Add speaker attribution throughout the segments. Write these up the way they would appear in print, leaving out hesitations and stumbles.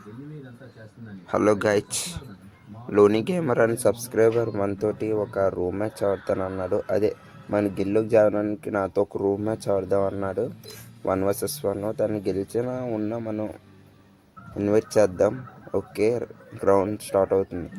Speaker 1: Hello guys, లోనీ gamer అని subscriber మనతోటి ఒక రూమ్ మ్యాచ్ ఆడతాను అన్నాడు. అదే మన గిల్లుకి జావడానికి నాతో ఒక రూమ్ మ్యాచ్ ఆడదాం అన్నాడు. 1 vs 1. దాన్ని గెలిచిన మనం ఇన్వైట్ చేద్దాం. ఓకే, రౌండ్ స్టార్ట్ అవుతుంది.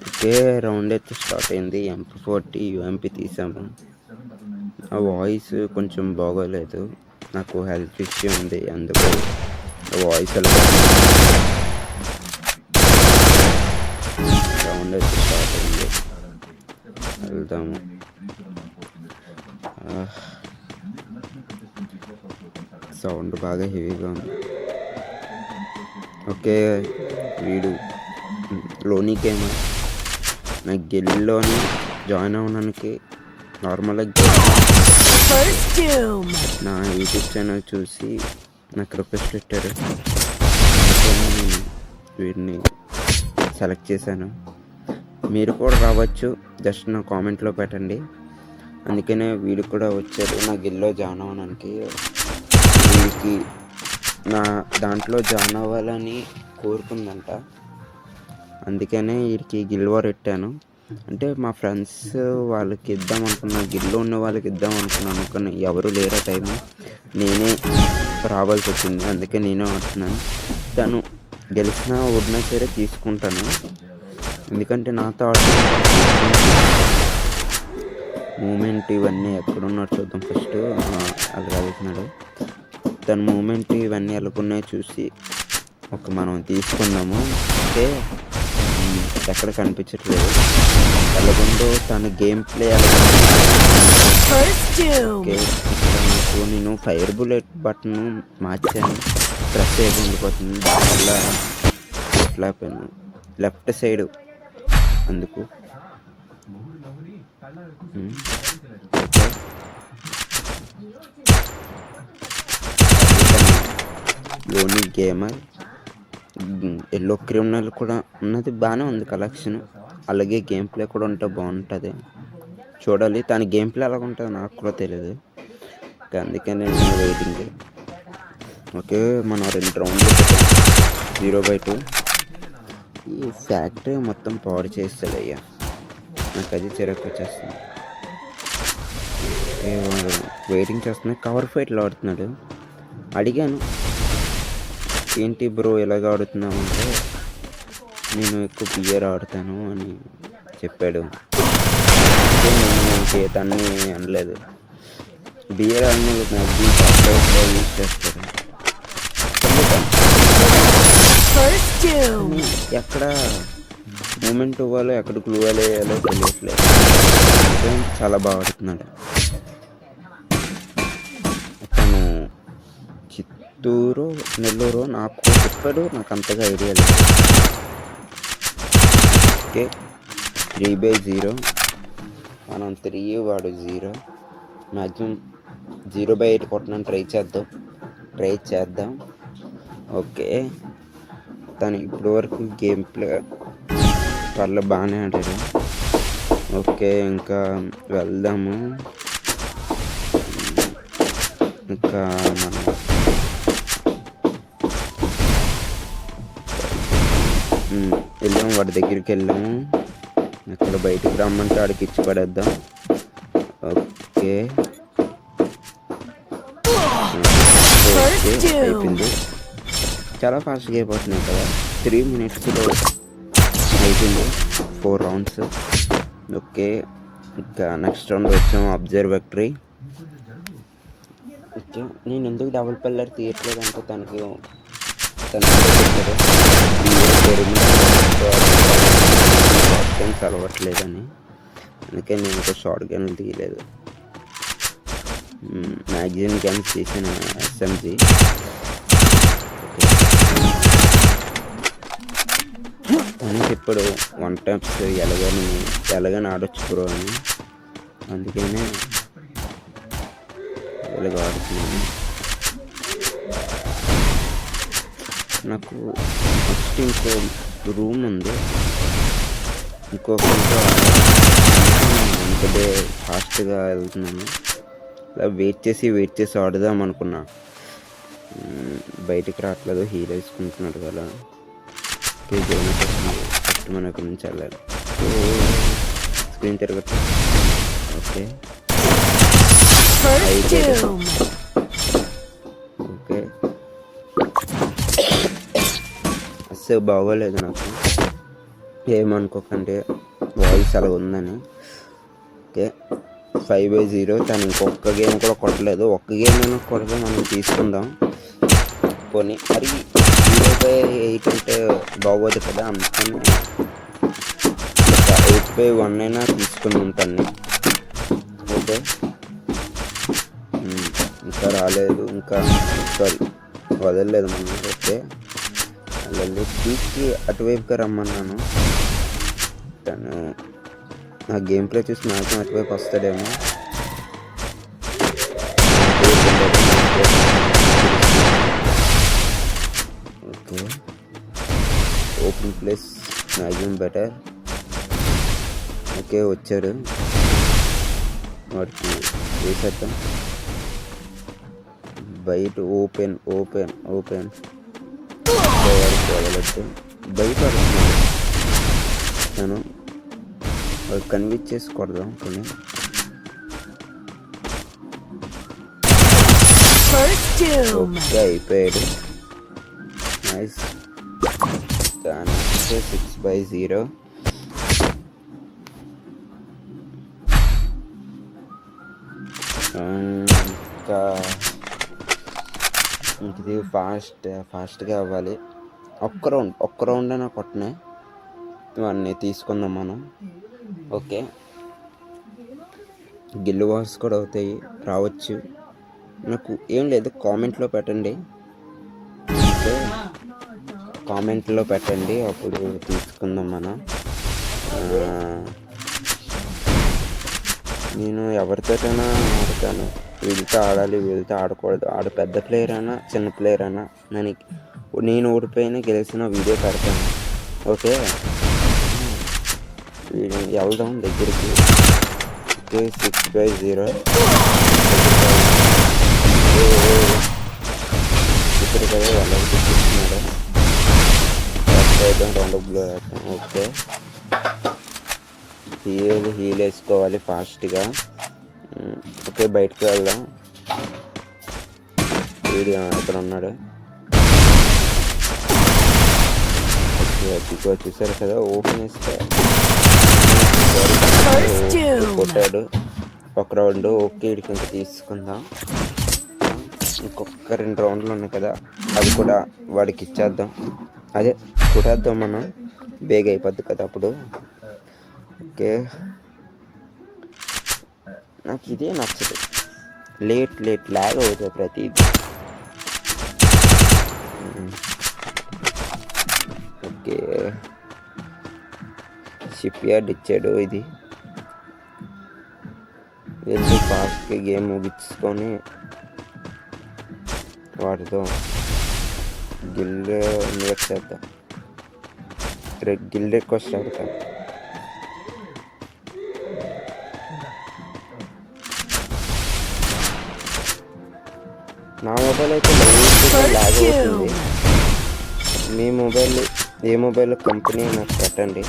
Speaker 1: ఓకే, రౌండ్ అయితే స్టార్ట్ అయింది. MP40 UMP తీసాము. ఆ వాయిస్ కొంచెం బాగోలేదు, నాకు హెల్త్ ఇష్యూ ఉంది, అందుకు వాయిస్ అలా రౌండ్ అయితే స్టార్ట్ అయింది. వెళ్దాము. సౌండ్ బాగా హెవీగా ఉంది. ఓకే, వీడు లోనీ గేమర్ నా గిల్లోని జాయిన్ అవ్వడానికి నార్మల్గా నా యూట్యూబ్ ఛానల్ చూసి నాకు రిక్వెస్ట్ పెట్టారు. వీడిని సెలెక్ట్ చేశాను. మీరు కూడా రావచ్చు, జస్ట్ నా కామెంట్లో పెట్టండి. అందుకనే వీడు కూడా వచ్చారు నా గిల్లో జాయిన్ అవ్వడానికి. వీడికి నా దాంట్లో జాయిన్ అవ్వాలని కోరుకుందంట, అందుకనే వీడికి గిల్వార్ పెట్టాను. అంటే మా ఫ్రెండ్స్ వాళ్ళకి ఇద్దాం అనుకున్నాను, గిల్లో ఉన్న వాళ్ళకి ఇద్దాం అనుకున్నాను, కానీ ఎవరు లేరు ఆ టైము. నేనే రావాల్సి వచ్చింది, అందుకే నేనే ఆడుతున్నాను. తను గెలిచినా ఓడినా సరే తీసుకుంటాను, ఎందుకంటే నాతో మూమెంట్ ఇవన్నీ ఎక్కడున్నాడు చూద్దాం. ఫస్ట్ అది వెళ్తున్నాడు, తన మూమెంట్ ఇవన్నీ ఎలాగున్నాయో చూసి మనం తీసుకుందాము. అంటే ఎక్కడ కనిపించట్లేదు ఎలాగుందో తన గేమ్ ప్లే ఓకే, నేను ఫైర్ బుల్లెట్ బటన్ మార్చాను, ప్రెస్ అయ్యి ఉండిపోతుంది, దానివల్ల ఎట్లా అయిపోయాను లెఫ్ట్ సైడ్, అందుకు లోనీ గేమర్ ఎల్లో క్రిమినల్ కూడా ఉన్నది, బాగానే ఉంది కలెక్షన్. అలాగే గేమ్ ప్లే కూడా ఉంటే బాగుంటుంది, చూడాలి. తన గేమ్ ప్లే అలాగ ఉంటుంది నాకు కూడా తెలియదు, అందుకే నేను వెయిటింగ్. ఓకే, మనం 2 రౌండ్లు 0/2. ఈ ఫ్యాక్టరీ మొత్తం పాడు చేస్తాడు అయ్యా, నాకు అది చిరకు వచ్చేస్తుంది. వెయిటింగ్ చేస్తున్నా, కవర్ ఫైట్లు ఆడుతున్నాడు. అడిగాను, ఏంటి బ్రో ఇలాగ ఆడుతున్నావు అంటే, నేను ఎక్కువ బియర్ ఆడుతాను అని చెప్పాడు. నేను చేతాన్ని అనలేదు, బియర్ అన్నీ యూజ్ చేస్తాడు. ఎక్కడ మూమెంట్ ఇవ్వాలో ఎక్కడ గ్లూ వేయాలో తెలియట్లేదు, చాలా బాగా ఆడుతున్నాడు. తను చిత్తూరు నెల్లూరు నాకు చెప్పాడు, నాకు అంతగా ఐడియా లేదు. ఓకే, 3/0, మనం 3, వాడు 0. మ్యాక్సిమం 0/8 కొట్టడానికి ట్రై చేద్దాం. ఓకే, తను ఇప్పటి వరకు గేమ్ ప్లే పర్లేదు, బాగానే ఆడాడు. ఓకే, ఇంకా వెళ్దాము. ఇంకా మనం వెళ్ళాము, వాడి దగ్గరికి వెళ్ళాము. అక్కడ బయటికి రమ్మంటే ఆడికి ఇచ్చి పడేద్దాం. ఓకే, అయిపోయింది. చాలా ఫాస్ట్గా అయిపోతున్నాయి కదా, 3 minutesలో అయిపోయింది 4 rounds. ఓకే, ఇంకా నెక్స్ట్ రౌండ్ వచ్చాము, అబ్జర్వేటరీ. ఓకే, నేను ఎందుకు డబుల్ పిల్లర్ తీయట్లేదంటే తనకి అలవట్లేదని, అందుకే నేను ఒక షార్ట్ గన్లు తీయలేదు. మ్యాగజైన్ గన్స్ తీసిన SMG. తనకి ఇప్పుడు 1 times ఎలాగని ఆడొచ్చు బ్రో అని, అందుకనే ఇలాగ ఆడుతున్నాను. నాకు నెక్స్ట్ ఇంకో రూమ్ ఉంది, ఇంకొకరితో అందుకే ఫాస్ట్గా వెళ్తున్నాను. ఇలా వెయిట్ చేసి ఆడుదాం అనుకున్నా, బయటికి రావట్లేదు, హీల్ వేసుకుంటున్నాడు కదా. జోన్ ఫస్ట్ మనం ఇక్కడ నుంచి వెళ్ళాలి. స్క్రీన్ తిరగట్లేదు. ఓకే ఓకే అస్సలు బాగోలేదు నాకు, ఏమనుకోకండి వాయిస్ అలా ఉందని. ఓకే 5-0. తను ఇంకొక గేమ్ కూడా కొట్టలేదు. ఒక్క గేమ్ అయినా కొడితే మనం తీసుకుందాం. పోనీ మరి 0/8 అంటే బాగోదు కదా, అందుకని 8/1 అయినా తీసుకుని ఉంటాను. ఓకే ఇంకా రాలేదు, ఇంకా సారీ వదలలేదు మనం. ఓకే వెళ్ళి పీక్కి అటువైపుగా రమ్మన్నాను. తను నా గేమ్ ప్లే చూసి నాకు అటువైపు వస్తాడేమో. Okay open place maximum better. Okay వచ్చాడు, వాడికి వేసేద్దాం. బయట ఓపెన్ ఓపెన్ ఓపెన్ వాడికి వదలొద్దు. బయట తను వాడు కన్విన్స్ చేసి కొడదాం కొన్ని. ఓకే అయిపోయాడు, నైస్. 6/0. ఇంకా ఇది ఫాస్ట్గా అవ్వాలి. ఒక్క రౌండ్ అయినా కొట్టినాయి ఇవన్నీ తీసుకుందాం మనం. ఓకే గిల్లు వార్స్ కూడా అవుతాయి, రావచ్చు. నాకు ఏం లేదు, కామెంట్లో పెట్టండి. కామెంట్లో పెట్టండి, అప్పుడు తీసుకుందాం మనం. నేను ఎవరితోటైనా ఆడతాను, వీళ్ళతో ఆడాలి వీళ్ళతో ఆడకూడదు. ఆడ పెద్ద ప్లేయర్ అయినా చిన్న ప్లేయర్ అయినా నేను ఓడిపోయినా గెలిచిన వీడియో పెడతాను. ఓకే వెళ్దాం దగ్గరికి. ఓకే 6/0. ఇప్పుడు కదా వెళ్ళాలి చూస్తున్నాడు. రౌండ్ బ్లో వేస్తాం. ఓకే హీల్ వేసుకోవాలి ఫాస్ట్గా. ఓకే బయటకు వెళ్దాం. వీడియో ఇక్కడ ఉన్నాడు. ఓకే చూసారు కదా, ఓపెన్ వేస్తే కొట్టాడు ఒక రౌండ్. ఓకే వీడికి ఇంకా తీసుకుందాం. ఇంకొక 2 రౌండ్లు ఉన్నాయి కదా, అది కూడా వాడికి ఇచ్చేద్దాం. అదే కొట్టేద్దాం మనం, బేగ అయిపోద్ది కదా అప్పుడు. ఓకే నాకు ఇదే నచ్చదు, లేట్ లాగ్ అవుతుంది ప్రతిదీ. ఓకే షిప్ యార్డ్ ఇచ్చాడు. ఇది వెళ్ళి ఫాస్ట్గా గేమ్ ముగించుకొని వాటితో గిల్డ్ చేద్దాం. గిల్డ్ రిక్వెస్ట్ ఆడతాం. నా మొబైల్ అయితే లాగ్ అవుతుంది. మీ మొబైల్ ఏ మొబైల్ కంపెనీ నాకు పెట్టండి.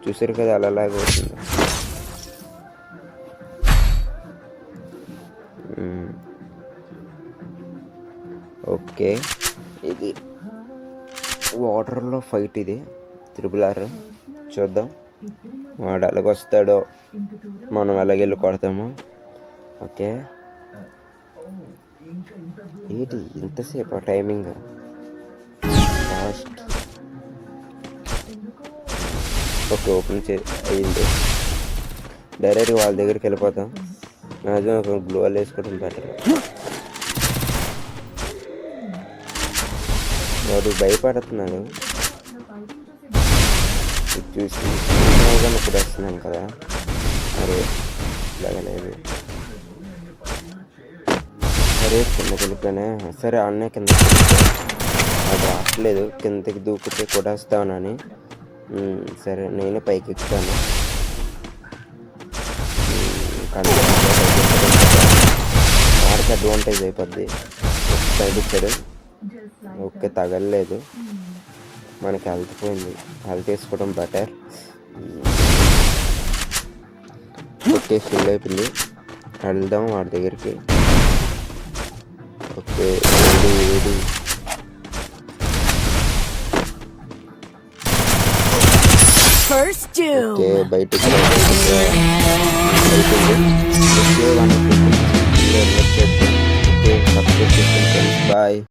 Speaker 1: చూసారు కదా అలా లాగ్ అవుతుంది. ఓకే ఇది వాటర్లో ఫైట్, ఇది RRR. చూద్దాం వాడు ఎలాగొస్తాడో, మనం ఎలాగెళ్ళి కొడతాము. ఓకే ఏంటి ఇంతసేపు టైమింగ్ ఫాస్ట్. ఓకే ఓపెన్ అయ్యింది. డైరెక్ట్గా వాళ్ళ దగ్గరికి వెళ్ళిపోతాం. మ్యాక్సిమం ఒక గ్లోవల్ వేసుకోవడం బెటర్. వాడు భయపడుతున్నాడు చూసి. ఇప్పుడు వస్తున్నాను కదా, అరే ఇలాగలేదు. సరే కిందకి వెళ్ళిపోయినా సరే, అన్నే కిందకి అది రావట్లేదు. కిందకి దూకితే కొట్టేస్తానని. సరే నేను పైకి ఎక్కుతాను. కానీ వాడికి అడ్వాంటేజ్ అయిపోద్ది. పాయింట్ ఇచ్చాడు. ఓకే, తగలలేదు. మనకి హెల్త్ పోయింది. హెల్త్ వేసుకోవడం బెటర్. ఓకే, ఫుల్ అయిపోయింది. వెళ్దాం వాడి దగ్గరికి. ఓకే, ఏడి ఓకే, బయటికి బాయ్.